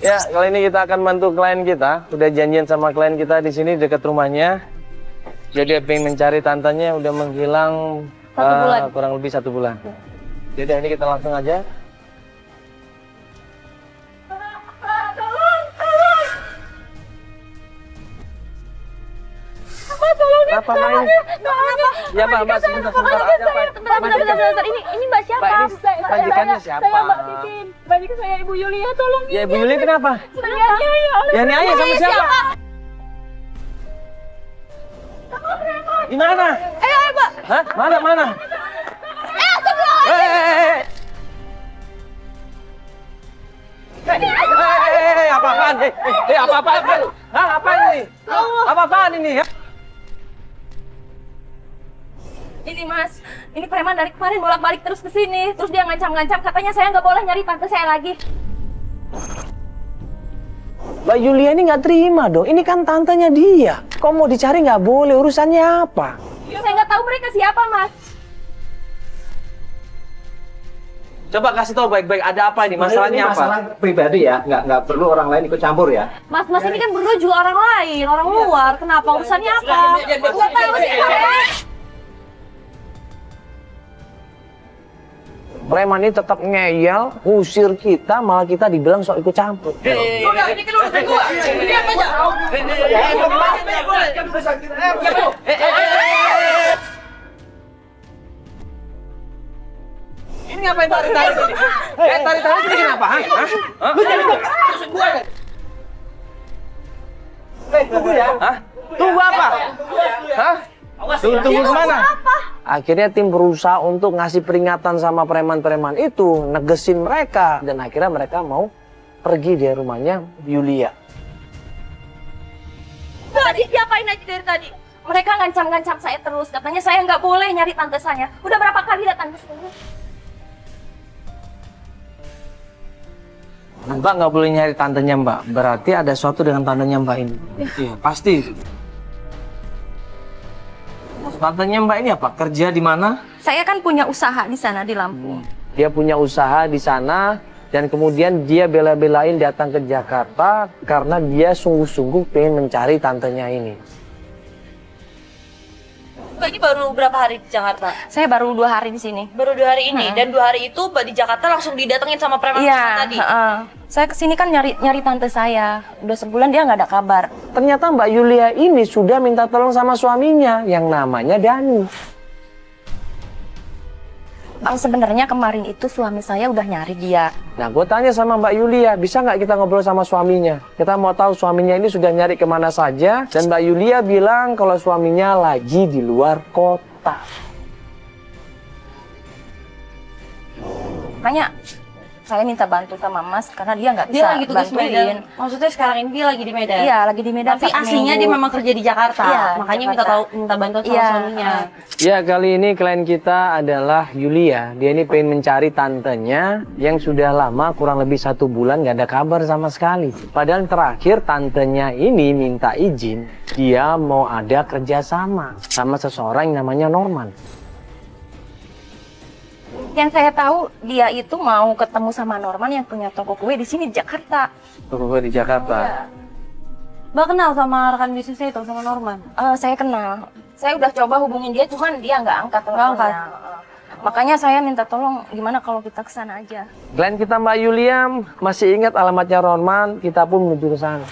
Ya, kali ini kita akan bantu klien kita. Udah janjian sama klien kita di sini dekat rumahnya. Jadi dia pengen mencari tantenya, udah menghilang kurang lebih 1 bulan. Jadi ini kita langsung aja. Apa main? Ya Pak, Mbak, sebentar aja Pak. Bentar. Ini Mbak siapa? Pak, ini majikannya siapa? Saya Mbak Titin. Majikan saya Ibu Yulia, tolong. Ya Ibu Yulia kenapa? Saya Ya ini ayah sama siapa? Di mana? Ayo Mbak. Hah? Mana? Apa-apaan? Apa-apaan? Hah, apa ini? Apa-apaan ini? Ini Mas, ini preman dari kemarin bolak-balik terus ke sini. Terus dia ngancam-ngancam, katanya saya nggak boleh nyari tante saya lagi. Mbak Yulia ini nggak terima dong. Ini kan tantenya dia. Kok mau dicari nggak boleh? Urusannya apa? Saya nggak tahu mereka siapa, Mas. Coba kasih tahu baik-baik, ada apa ini? Masalahnya apa? Masalah pribadi ya, nggak perlu orang lain ikut campur ya. Mas ini kan berdua juga orang lain, orang luar. Kenapa? Urusannya apa? Nggak tahu sih, Mas. Preman ini tetap ngeyel, usir kita, malah kita dibilang sok ikut campur. Udah, ini kan urusan gua. Diam aja. Ini ngapain tarik-tarik ini? Tarik-tarik ini kenapa? Hah? Lu jadi urusan gua. Tunggu ya. Hah? Tunggu apa? Hah? Tunggu kemana? Akhirnya tim berusaha untuk ngasih peringatan sama preman-preman itu, negesin mereka, dan akhirnya mereka mau pergi dari rumahnya Yulia. Tadi diapain aja dari tadi? Mereka ngancam-ngancam saya terus, katanya saya nggak boleh nyari tante saya. Udah berapa kali datang ke sini? Mbak nggak boleh nyari tantenya Mbak, berarti ada sesuatu dengan tantenya Mbak ini. Iya, pasti. Tantenya Mbak ini apa? Kerja di mana? Saya kan punya usaha di sana di Lampung. Dia punya usaha di sana dan kemudian dia bela-belain datang ke Jakarta karena dia sungguh-sungguh pengen mencari tantenya ini. Mbak ini baru berapa hari di Jakarta? Saya baru 2 hari di sini. Baru 2 hari ini, dan 2 hari itu Mbak di Jakarta langsung didatengin sama preman tadi? Iya, saya kesini kan nyari tante saya. Udah sebulan dia nggak ada kabar. Ternyata Mbak Yulia ini sudah minta tolong sama suaminya yang namanya Dani. Sebenarnya kemarin itu suami saya udah nyari dia. Nah, gue tanya sama Mbak Yulia, bisa nggak kita ngobrol sama suaminya? Kita mau tahu suaminya ini sudah nyari kemana saja. Dan Mbak Yulia bilang kalau suaminya lagi di luar kota. Makanya saya minta bantu sama Mas karena dia nggak bisa Dia lagi tugas bantuin. Medan. Maksudnya sekarang ini dia lagi di Medan? Iya, lagi di Medan. Tapi 1 aslinya minggu. dia memang kerja di Jakarta? Iya, makanya Jakarta. minta bantuan sama Iya. suaminya? Ya, kali ini klien kita adalah Yulia. Dia ini pengen mencari tantenya yang sudah lama, kurang lebih 1 bulan nggak ada kabar sama sekali. Padahal terakhir tantenya ini minta izin, dia mau ada kerjasama sama seseorang yang namanya Norman. Yang saya tahu dia itu mau ketemu sama Norman yang punya toko kue di sini di Jakarta. Toko di Jakarta. Mbak kenal sama rekan bisnisnya itu, sama Norman? Saya kenal. Saya udah coba hubungin dia, cuman dia nggak angkat Nggak teleponnya. angkat. Makanya saya minta tolong, gimana kalau kita ke sana aja? Klien kita Mbak Yulia masih ingat alamatnya Norman, kita pun menuju ke sana.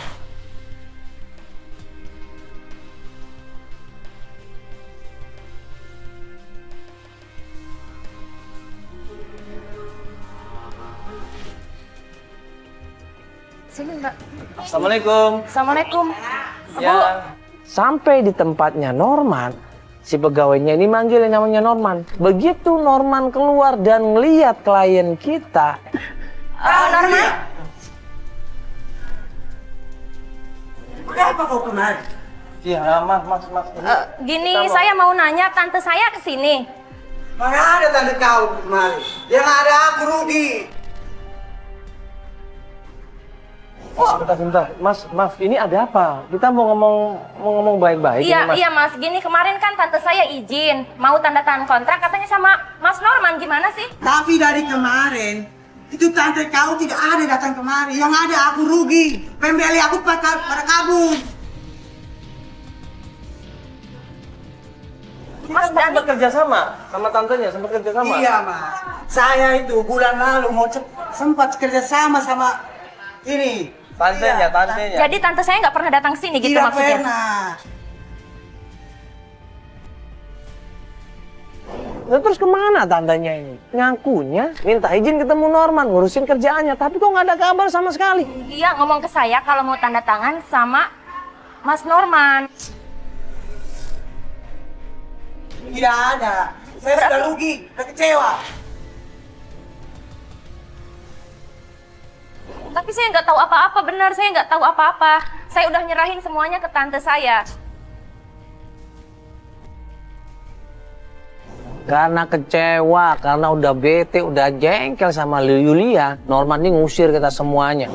Sini Mbak. Assalamualaikum. Assalamualaikum. Ya. Sampai di tempatnya Norman, si pegawainya ini manggil yang namanya Norman. Begitu Norman keluar dan ngeliat klien kita. Norman? Kenapa kau kemari? Iya, mas. Gini, saya mau nanya, tante saya kesini. Mana ada tante kau kemari? Yang ada aku rugi. Sebentar. Mas, maaf, ini ada apa? Kita mau ngomong baik-baik. Iya, ini, Mas. iya Mas. Gini, kemarin kan tante saya izin mau tanda tangan kontrak katanya sama Mas Norman. Gimana sih? Tapi dari kemarin Itu tante kau tidak ada datang kemari. Yang ada aku rugi. Pembeli aku pada kabur. Mas sempat kerja sama tantenya, sempat kerja sama. Iya, Mas. Saya itu bulan lalu sempat kerja sama ini. Tantenya, Iya, tantenya. Jadi tante saya nggak pernah datang sini gitu Tidak maksudnya? pernah. Nah, terus kemana tantenya ini? Ngakunya minta izin ketemu Norman, ngurusin kerjaannya, tapi kok nggak ada kabar sama sekali. Iya, ngomong ke saya kalau mau tanda tangan sama Mas Norman. Tidak ada. Saya sudah rugi, sudah kecewa. Tapi saya nggak tahu apa-apa, benar saya nggak tahu apa-apa. Saya udah nyerahin semuanya ke tante saya. Karena kecewa, karena udah bete, udah jengkel sama Yulia, Norman ini ngusir kita semuanya.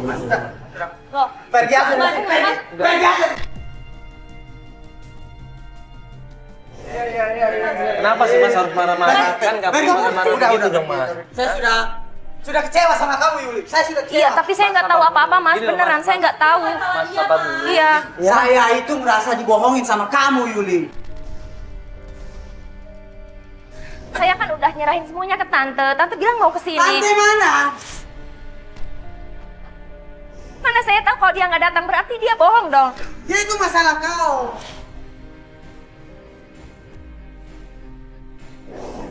Loh, Pergi aku. Pergi aku. Kenapa sih Mas harus marah-marah? Kan nggak perlu marah-marah gitu dong Mas. Saya sudah kecewa sama kamu, Yuli. Saya sudah kecewa. iya, tapi saya nggak tahu apa-apa, Mas. Beneran, saya nggak tahu. Mas, sabar dulu. Iya. Saya itu merasa dibohongin sama kamu, Yuli. Saya kan udah nyerahin semuanya ke tante. Tante bilang mau kesini. Tante mana? Mana saya tahu kalau dia nggak datang berarti dia bohong dong. Ya itu masalah kau.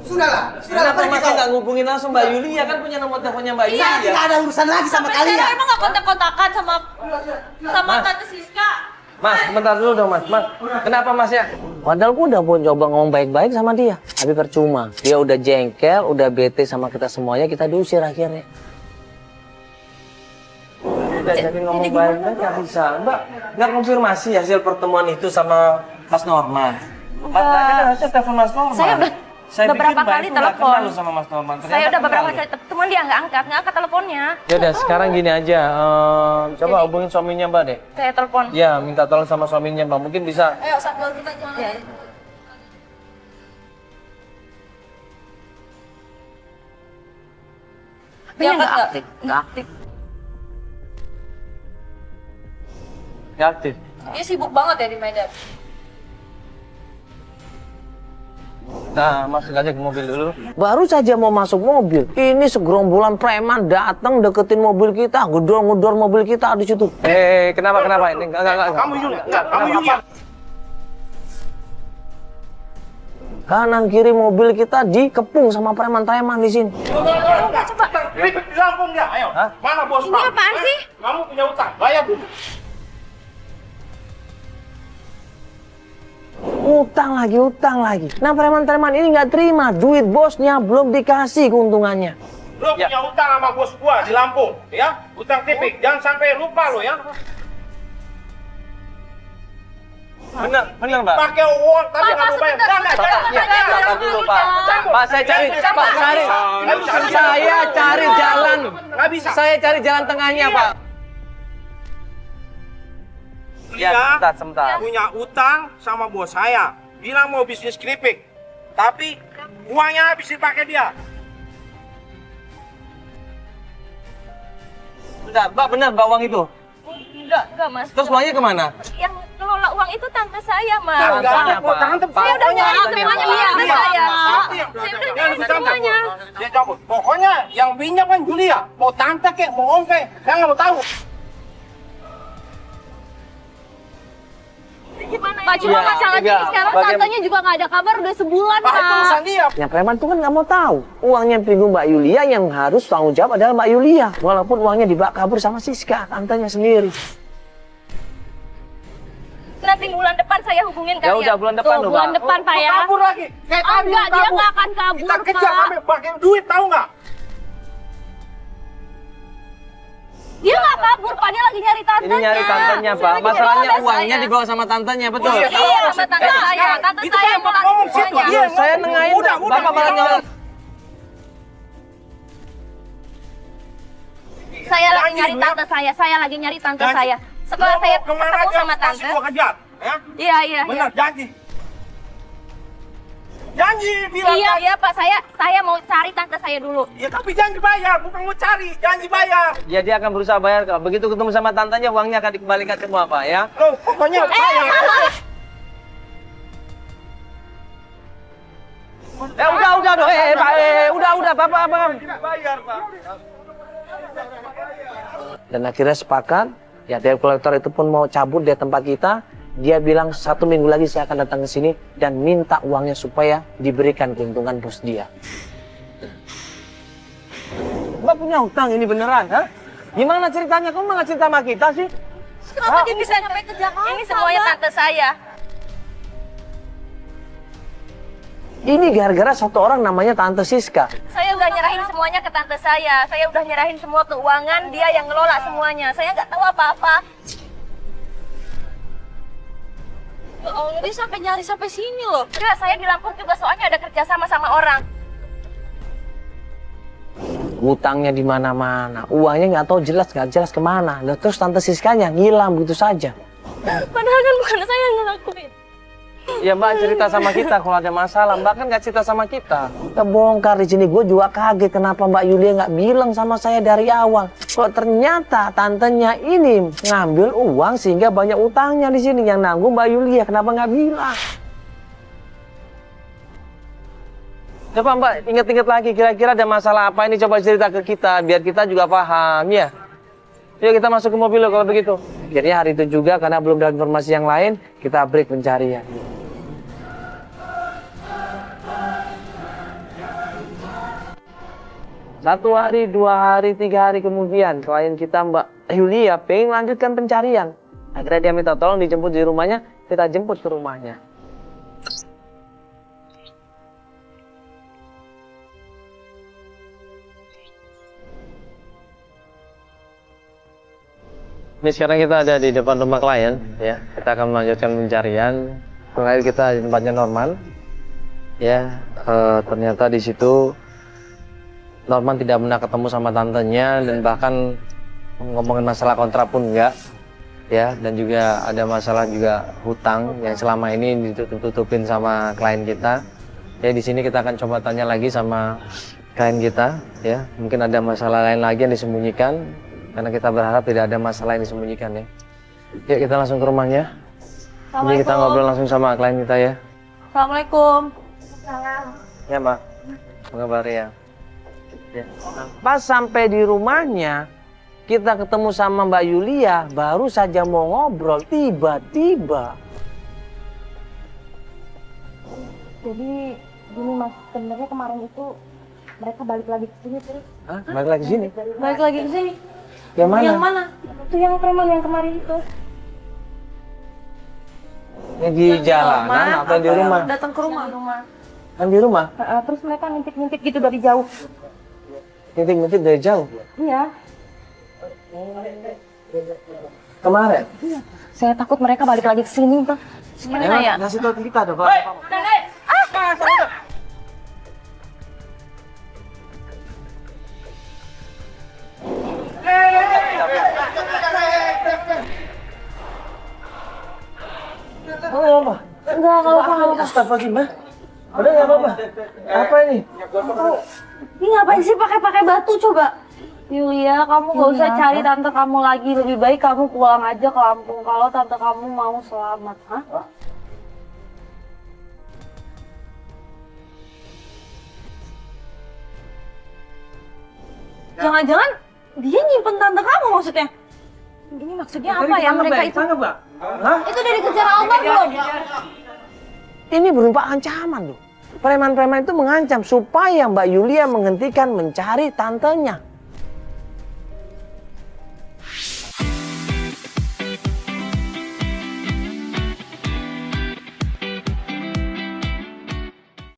Sudahlah, Kenapa pergi Mas kau. nggak ngubungin langsung Mbak Yulia? Kan punya nomor teleponnya Mbak Saya Yulia. tidak ada urusan lagi sama Sampai kalian. sekarang emang gak kontak-kontakan sama Mas. Tante Siska. Mas, bentar dulu dong Mas. Mas, kenapa Mas ya? Padahal gua udah mau coba ngomong baik-baik sama dia, tapi percuma. Dia udah jengkel, udah bete sama kita semuanya, kita diusir akhirnya. Udah jadi ngomong baik-baik nggak bisa. Mbak, nggak konfirmasi hasil pertemuan itu sama Mas Norman. Mas, kan harusnya telepon Mas Norman. Saya udah beberapa kali telepon. Kenal sama Mas Norman. Saya udah beberapa kali telepon dia nggak angkat teleponnya. Ya udah, sekarang gini aja. Coba hubungin suaminya Mbak deh. Saya telepon. Ya, minta tolong sama suaminya Mbak. Mungkin bisa. Ayo, sambil kita jalan. Ya. Dia Nggak nggak aktif, nggak aktif. Nggak aktif. Dia sibuk banget ya di Medan. Nah, masuk aja ke mobil dulu. Baru saja mau masuk mobil, ini segerombolan preman datang deketin mobil kita, ngedor mobil kita di situ. Kenapa? Ini enggak. Kamu Yulia, kamu Yulia. Kanan kiri mobil kita dikepung sama preman-preman di sini. Ini rampung dia, ayo. Hah? Mana bos? Ini apaan sih? Kamu punya utang, bayar dulu. Utang lagi. Nah, preman-preman ini nggak terima, duit bosnya belum dikasih keuntungannya. Lo punya utang sama bos gua di Lampung, ya? Utang tipik, jangan sampai lupa lo ya. Bener Mbak. Pakai uang tapi nggak mau bayar. Jangan, Sabar dulu Pak. Pak, saya cari jalan. Nggak bisa. Saya cari jalan tengahnya, Pak. Dia sebentar. punya utang sama bos saya. Bilang mau bisnis keripik, tapi uangnya habis dipakai dia. Bentar, Mbak, benar Mbak uang itu? Enggak, Mas. Terus uangnya kemana? Yang kelola uang itu tante saya, Mas. Nggak ada, Tantenya, Pak. tante. Saya udah nyari semuanya ke tante saya. Saya udah nyari semuanya. Dia cabut. Pokoknya yang pinjam kan Julia. Mau tante kek, mau om kek, saya nggak mau tahu. Gimana Pak, cuma Iya, masalahnya enggak. sekarang tantenya juga nggak ada kabar udah sebulan, Pak, itu urusan Pak. dia. Yang preman tuh kan nggak mau tahu. Uangnya pinggul Mbak Yulia, yang harus tanggung jawab adalah Mbak Yulia. Walaupun uangnya dibawa kabur sama Siska, tantenya sendiri. Nanti bulan depan saya hubungin Ya kalian. udah bulan depan Tuh, loh, bulan Pak. depan, Pak ya. Kabur lagi. Kayak Oh, tadi enggak, dia kabur. nggak akan kabur, Kita kejar Pak. sampai pakai duit, tahu nggak? Dia nggak kabur, Pak. Dia lagi nyari tantenya. Ini nyari tantenya, Pak. Masalahnya uangnya dibawa sama tantenya, betul? Iya, Iya, sama tante saya. Tante Itu saya kan yang Bapak ngomong situ. semuanya. Iya, Saya nengahin, Udah. Bapak malah nyolong. Saya lagi nyari tante saya. Saya lagi nyari tante saya. Setelah Lo saya mau kemana ketemu aja, sama pasti tante. gua kejar. Ya? Iya. Benar, janji. Janji bilang. Iya Pak, saya mau cari tante saya dulu. Ya tapi jangan dibayar, bukan mau cari, jangan dibayar. Ya dia akan berusaha bayar kok. Begitu ketemu sama tantenya, uangnya akan dikembalikan semua Pak ya. Loh, pokoknya bayar. Udah dong, Pak, udah, Bapak. Bayar, Pak. Dan akhirnya sepakat, ya debt collector itu pun mau cabut dari tempat kita. Dia bilang 1 minggu lagi saya akan datang ke sini dan minta uangnya supaya diberikan keuntungan bos dia. Mbak punya hutang ini beneran, ha? Gimana ceritanya? Kamu nggak cerita sama kita sih? Kenapa dia bisa sampai ke Jakarta? Ini semuanya tante saya. Ini gara-gara satu orang namanya Tante Siska. Saya udah nyerahin semuanya ke tante saya. Saya udah nyerahin semua keuangan, dia yang ngelola semuanya. Saya nggak tahu apa-apa. Oh, dia sampai nyari sampai sini loh. Enggak, saya di Lampung juga soalnya ada kerja sama orang. Hutangnya di mana-mana, uangnya nggak jelas kemana. Nah, terus Tante Siskanya ngilang begitu saja. Padahal kan bukan saya yang ngelakuin. Ya Mbak cerita sama kita kalau ada masalah. Mbak kan nggak cerita sama kita. Kebongkar di sini. Gue juga kaget kenapa Mbak Yulia nggak bilang sama saya dari awal. Kok ternyata tantenya ini ngambil uang sehingga banyak utangnya di sini yang nanggung Mbak Yulia. Kenapa nggak bilang? Coba Mbak ingat-ingat lagi kira-kira ada masalah apa ini, coba cerita ke kita biar kita juga paham ya. Yuk kita masuk ke mobil kalau begitu. Akhirnya hari itu juga karena belum ada informasi yang lain, kita break pencarian. 1 hari, 2 hari, 3 hari kemudian klien kita Mbak Yulia pengen lanjutkan pencarian. Akhirnya dia minta tolong dijemput di rumahnya, kita jemput ke rumahnya. Ini sekarang kita ada di depan rumah klien, ya. Kita akan melanjutkan pencarian. Klien kita di tempatnya Norman, ya. Ternyata di situ Norman tidak pernah ketemu sama tantenya dan bahkan ngomongin masalah kontrak pun enggak, ya. Dan juga ada masalah juga hutang yang selama ini ditutup-tutupin sama klien kita. Ya di sini kita akan coba tanya lagi sama klien kita, ya. Mungkin ada masalah lain lagi yang disembunyikan. Karena kita berharap tidak ada masalah yang disembunyikan ya. Yuk kita langsung ke rumahnya. Jadi kita ngobrol langsung sama klien kita ya. Assalamualaikum. Ya Mbak. Apa kabar ya? Ya. Pas sampai di rumahnya, kita ketemu sama Mbak Yulia, baru saja mau ngobrol, tiba-tiba. Jadi gini Mas, sebenarnya kemarin itu mereka balik lagi ke sini terus. Hah? Balik lagi sini? Balik lagi ke sini. Yang mana? Yang mana? Itu yang preman yang kemarin itu. Yang di jalanan atau di rumah? Datang ke rumah. Kan di rumah? Terus mereka ngintip-ngintip gitu dari jauh. Ngintip-ngintip dari jauh? Iya. Kemarin? Iya. Saya takut mereka balik lagi ke sini, Pak. Gimana ya? Ngasih tau kita dong Pak. Oh, apa? Enggak apa-apa. Astagfirullahaladzim, udah nggak apa-apa. Apa ini? Ini ngapain sih pakai batu coba? Yulia, kamu gak usah cari tante kamu lagi. Lebih baik kamu pulang aja ke Lampung kalau tante kamu mau selamat. Hah? Jangan-jangan dia nyimpen tante kamu maksudnya? Ini maksudnya apa ya mereka itu? Hah? Itu dari kejar Albar belum? Ini berupa ancaman loh. Preman-preman itu mengancam supaya Mbak Yulia menghentikan mencari tantenya.